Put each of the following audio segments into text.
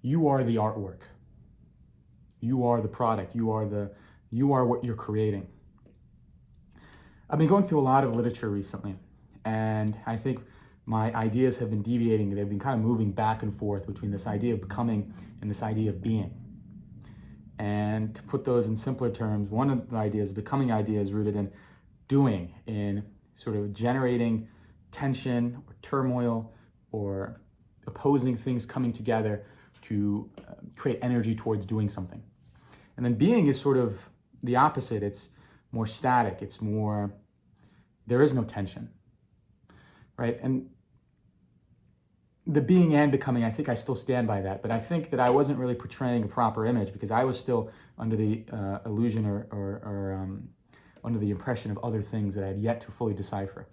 You are the artwork. You are the product. You are what you're creating. I've been going through a lot of literature recently, and I think my ideas have been deviating. They've been kind of moving back and forth between this idea of becoming and this idea of being. And to put those in simpler terms, one of the ideas, becoming idea, is rooted in doing, in sort of generating tension or turmoil or opposing things coming together to create energy towards doing something. And then being is sort of the opposite. It's more static. It's more, there is no tension, right? And the being and becoming, I think I still stand by that, but I think that I wasn't really portraying a proper image because I was still under the illusion or under the impression of other things that I had yet to fully decipher.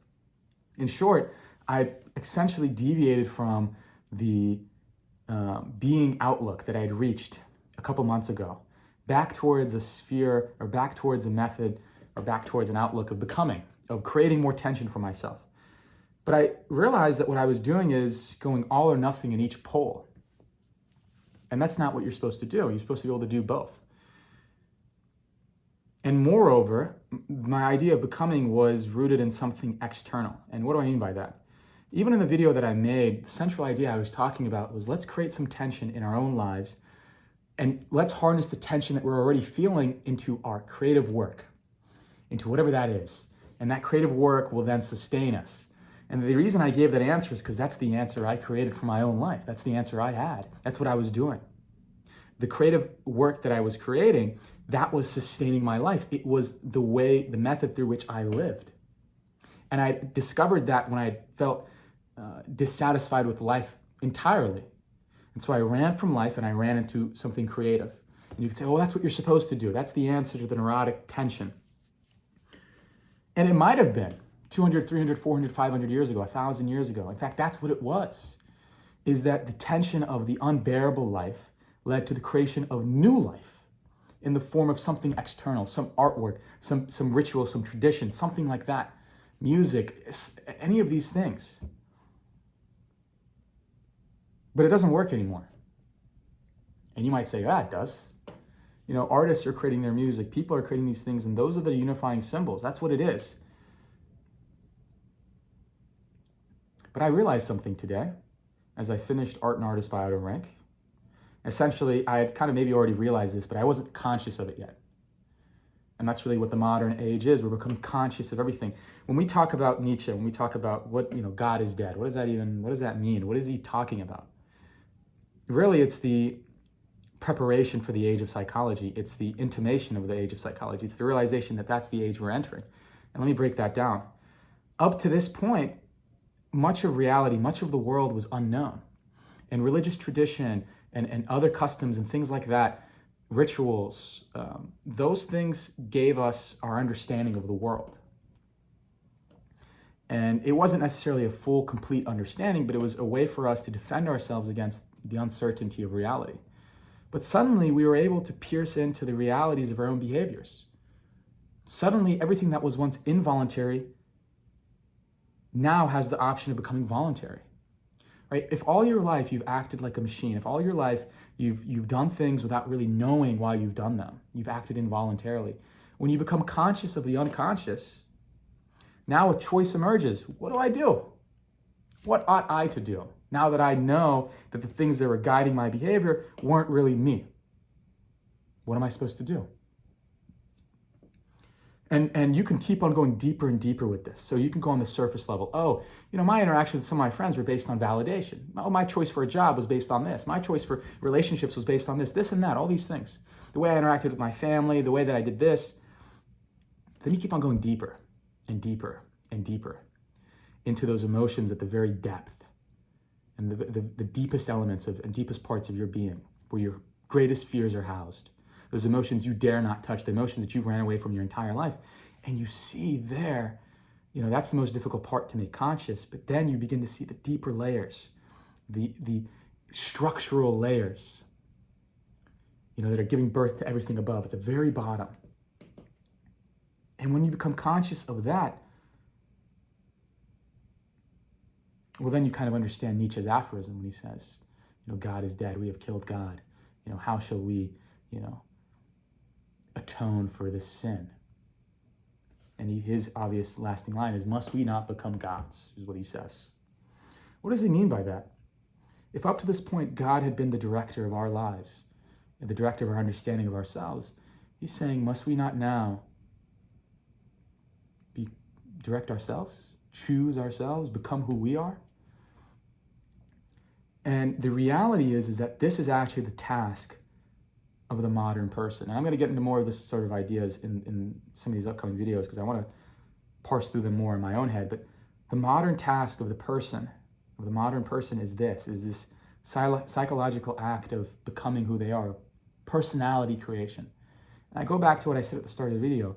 In short, I essentially deviated from the being outlook that I had reached a couple months ago, back towards a sphere or back towards a method or back towards an outlook of becoming, of creating more tension for myself. But I realized that what I was doing is going all or nothing in each pole. And that's not what you're supposed to do. You're supposed to be able to do both. And moreover, my idea of becoming was rooted in something external. And what do I mean by that? Even in the video that I made, the central idea I was talking about was let's create some tension in our own lives and let's harness the tension that we're already feeling into our creative work, into whatever that is. And that creative work will then sustain us. And the reason I gave that answer is because that's the answer I created for my own life. That's the answer I had. That's what I was doing. The creative work that I was creating, that was sustaining my life. It was the way, the method through which I lived. And I discovered that when I felt dissatisfied with life entirely. And so I ran from life and I ran into something creative. And you could say, oh, that's what you're supposed to do. That's the answer to the neurotic tension. And it might have been 200, 300, 400, 500 years ago, 1,000 years ago. In fact, that's what it was, is that the tension of the unbearable life led to the creation of new life in the form of something external, some artwork, some ritual, some tradition, something like that. Music, any of these things. But it doesn't work anymore. And you might say, it does. You know, artists are creating their music, people are creating these things, and those are the unifying symbols. That's what it is. But I realized something today as I finished Art and Artist by Otto Rank. Essentially, I had kind of maybe already realized this, but I wasn't conscious of it yet. And that's really what the modern age is. We're becoming conscious of everything. When we talk about Nietzsche, when we talk about what, God is dead, what does that mean? What is he talking about? Really, it's the preparation for the age of psychology. It's the intimation of the age of psychology. It's the realization that that's the age we're entering. And let me break that down. Up to this point, much of reality, much of the world was unknown. And religious tradition and other customs and things like that, rituals, those things gave us our understanding of the world. And it wasn't necessarily a full, complete understanding, but it was a way for us to defend ourselves against the uncertainty of reality. But suddenly we were able to pierce into the realities of our own behaviors. Suddenly everything that was once involuntary now has the option of becoming voluntary. Right? If all your life you've acted like a machine, if all your life you've done things without really knowing why you've done them, you've acted involuntarily. When you become conscious of the unconscious, now a choice emerges. What do I do? What ought I to do? Now that I know that the things that were guiding my behavior weren't really me. What am I supposed to do? And you can keep on going deeper and deeper with this. So you can go on the surface level. Oh, my interactions with some of my friends were based on validation. Oh, my choice for a job was based on this. My choice for relationships was based on this and that, all these things. The way I interacted with my family, the way that I did this. Then you keep on going deeper and deeper and deeper into those emotions at the very depth and the deepest elements and deepest parts of your being, where your greatest fears are housed. Those emotions you dare not touch, the emotions that you've ran away from your entire life. And you see there, that's the most difficult part to make conscious, but then you begin to see the deeper layers, the structural layers, that are giving birth to everything above at the very bottom. And when you become conscious of that, well, then you kind of understand Nietzsche's aphorism when he says, God is dead. We have killed God. How shall we, atone for this sin? And his obvious lasting line is, must we not become gods, is what he says. What does he mean by that? If up to this point God had been the director of our lives, and the director of our understanding of ourselves, he's saying, must we not now direct ourselves, choose ourselves, become who we are? And the reality is that this is actually the task of the modern person. And I'm going to get into more of this sort of ideas in some of these upcoming videos because I want to parse through them more in my own head. But the modern task of the modern person is this psychological act of becoming who they are, of personality creation. And I go back to what I said at the start of the video.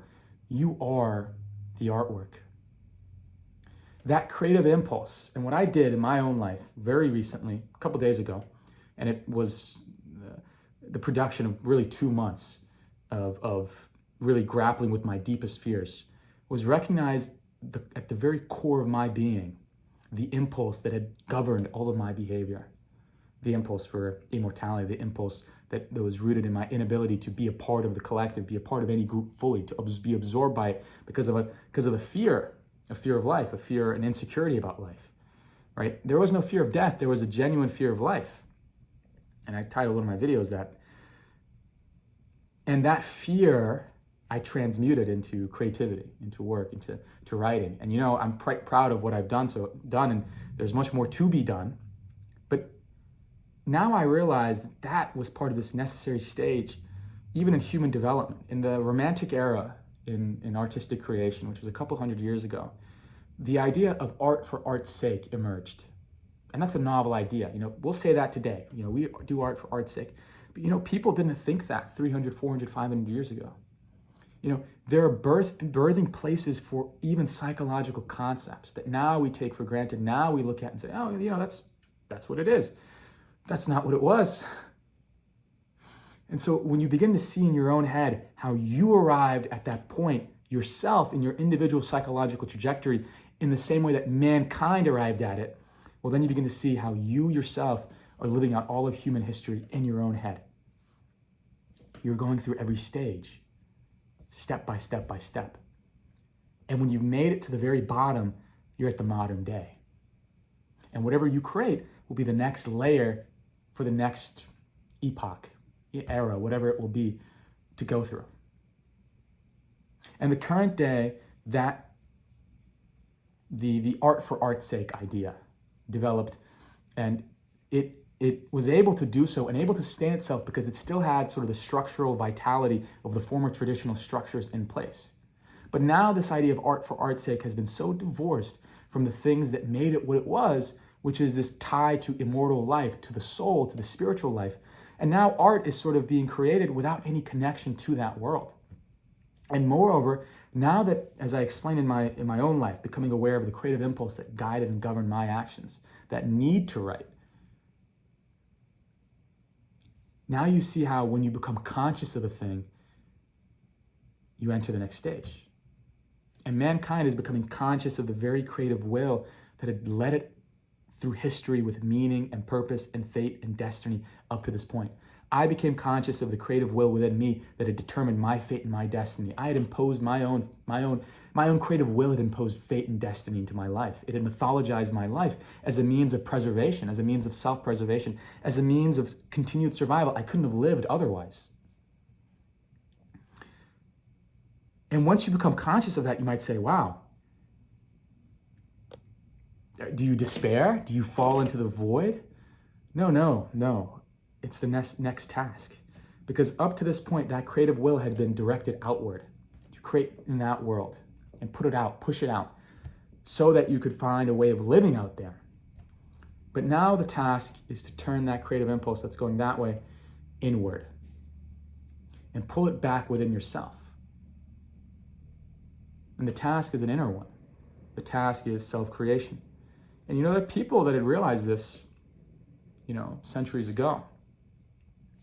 You are the artwork. That creative impulse, and what I did in my own life very recently, a couple days ago, and it was the production of really 2 months of really grappling with my deepest fears, was recognize at the very core of my being, the impulse that had governed all of my behavior, the impulse for immortality, the impulse that was rooted in my inability to be a part of the collective, be a part of any group fully, to be absorbed by it because of a fear of life, a fear and insecurity about life, right? There was no fear of death. There was a genuine fear of life. And I titled one of my videos that. And that fear I transmuted into creativity, into work, into writing. And I'm quite proud of what I've done, and there's much more to be done. But now I realize that was part of this necessary stage, even in human development. In the Romantic era, in artistic creation, which was a couple hundred years ago, the idea of art for art's sake emerged. And that's a novel idea. We'll say that today. We do art for art's sake. But people didn't think that 300, 400, 500 years ago. There are birthing places for even psychological concepts that now we take for granted. Now we look at and say, oh, that's what it is. That's not what it was. And so when you begin to see in your own head how you arrived at that point yourself in your individual psychological trajectory in the same way that mankind arrived at it, well, then you begin to see how you yourself are living out all of human history in your own head. You're going through every stage, step by step by step. And when you've made it to the very bottom, you're at the modern day. And whatever you create will be the next layer for the next epoch, era, whatever it will be to go through. And the current day, that the art for art's sake idea developed, and it was able to do so and able to sustain itself because it still had sort of the structural vitality of the former traditional structures in place. But now this idea of art for art's sake has been so divorced from the things that made it what it was, which is this tie to immortal life, to the soul, to the spiritual life. And now art is sort of being created without any connection to that world. And moreover, now that, as I explained in my own life, becoming aware of the creative impulse that guided and governed my actions, that need to write, now you see how when you become conscious of a thing, you enter the next stage. And mankind is becoming conscious of the very creative will that had led it through history with meaning and purpose and fate and destiny up to this point. I became conscious of the creative will within me that had determined my fate and my destiny. I had imposed my own creative will had imposed fate and destiny into my life. It had mythologized my life as a means of preservation, as a means of self-preservation, as a means of continued survival. I couldn't have lived otherwise. And once you become conscious of that, you might say, wow, do you despair? Do you fall into the void? No. It's the next task. Because up to this point, that creative will had been directed outward to create in that world and put it out, push it out, so that you could find a way of living out there. But now the task is to turn that creative impulse that's going that way inward and pull it back within yourself. And the task is an inner one. The task is self-creation. And there are people that had realized this, centuries ago.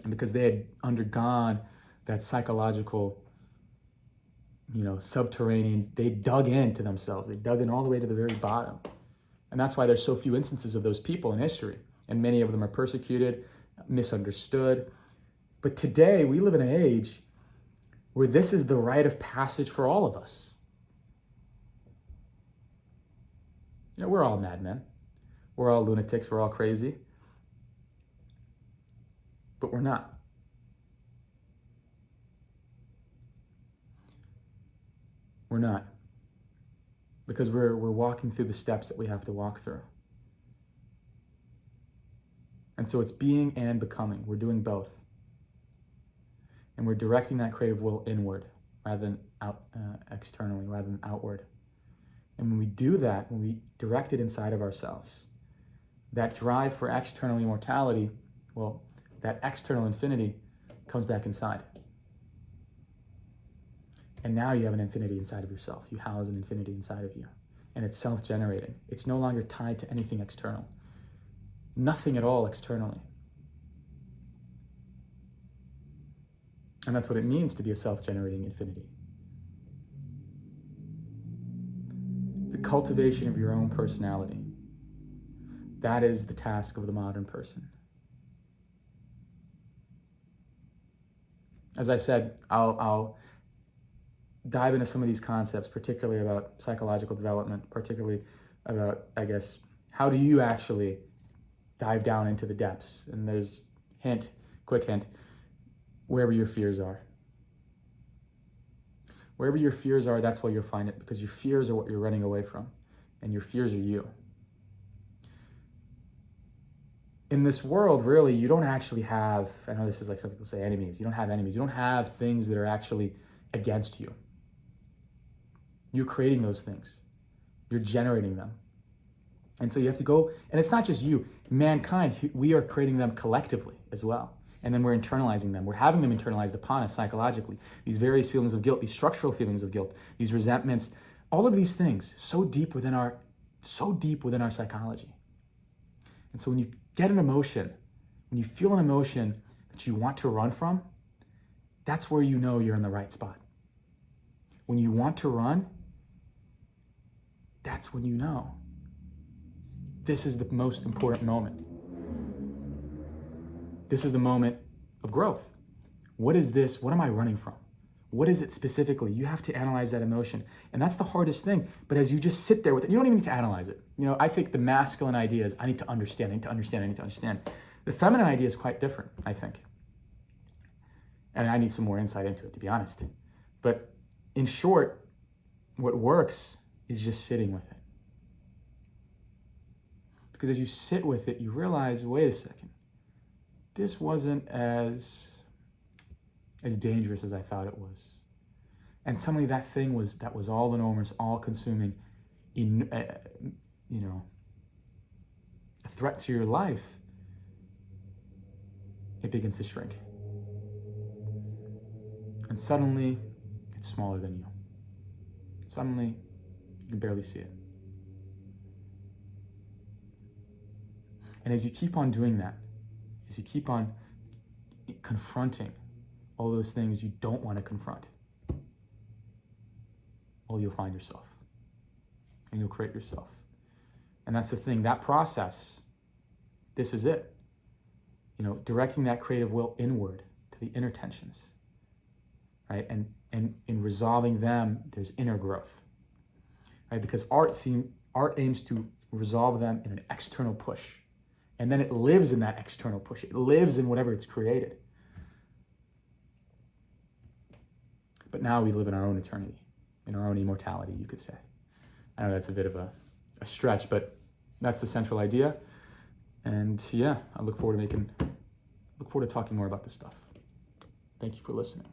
And because they had undergone that psychological, subterranean, they dug into themselves. They dug in all the way to the very bottom. And that's why there's so few instances of those people in history and many of them are persecuted, misunderstood. But today we live in an age where this is the rite of passage for all of us. You know, we're all madmen. We're all lunatics. We're all crazy. But we're not. We're not. Because we're walking through the steps that we have to walk through. And so it's being and becoming. We're doing both. And we're directing that creative will inward rather than externally, rather than outward. And when we do that, when we direct it inside of ourselves, that drive for external immortality, well, that external infinity comes back inside. And now you have an infinity inside of yourself. You house an infinity inside of you. And it's self-generating. It's no longer tied to anything external. Nothing at all externally. And that's what it means to be a self-generating infinity. The cultivation of your own personality. That is the task of the modern person. As I said, I'll dive into some of these concepts, particularly about psychological development, particularly about, I guess, how do you actually dive down into the depths? And there's quick hint, wherever your fears are. Wherever your fears are, that's where you'll find it, because your fears are what you're running away from, and your fears are you. In this world, really, you don't actually have, I know this is like some people say enemies, you don't have enemies, you don't have things that are actually against you. You're creating those things. You're generating them. And so you have to go, and it's not just you, mankind, we are creating them collectively as well. And then we're internalizing them. We're having them internalized upon us psychologically. These various feelings of guilt, these structural feelings of guilt, these resentments, all of these things so deep within our psychology. And so when you get an emotion, when you feel an emotion that you want to run from, that's where you know you're in the right spot. When you want to run, that's when you know this is the most important moment. This is the moment of growth. What is this? What am I running from? What is it specifically? You have to analyze that emotion. And that's the hardest thing. But as you just sit there with it, you don't even need to analyze it. You know, I think the masculine idea is I need to understand, I need to understand, I need to understand. The feminine idea is quite different, I think. And I need some more insight into it, to be honest. But in short, what works is just sitting with it. Because as you sit with it, you realize, wait a second, this wasn't as dangerous as I thought it was. And suddenly that thing that was all enormous, all consuming, a threat to your life, it begins to shrink. And suddenly it's smaller than you. Suddenly you can barely see it. And as you keep on doing that, as you keep on confronting all those things you don't want to confront, well, you'll find yourself and you'll create yourself. And that's the thing, that process, this is it. You know, directing that creative will inward to the inner tensions, right? And in resolving them, there's inner growth, right? Because art aims to resolve them in an external push. And then it lives in that external push. It lives in whatever it's created. But now we live in our own eternity, in our own immortality, you could say. I know that's a bit of a stretch, but that's the central idea. And yeah, I look forward to talking more about this stuff. Thank you for listening.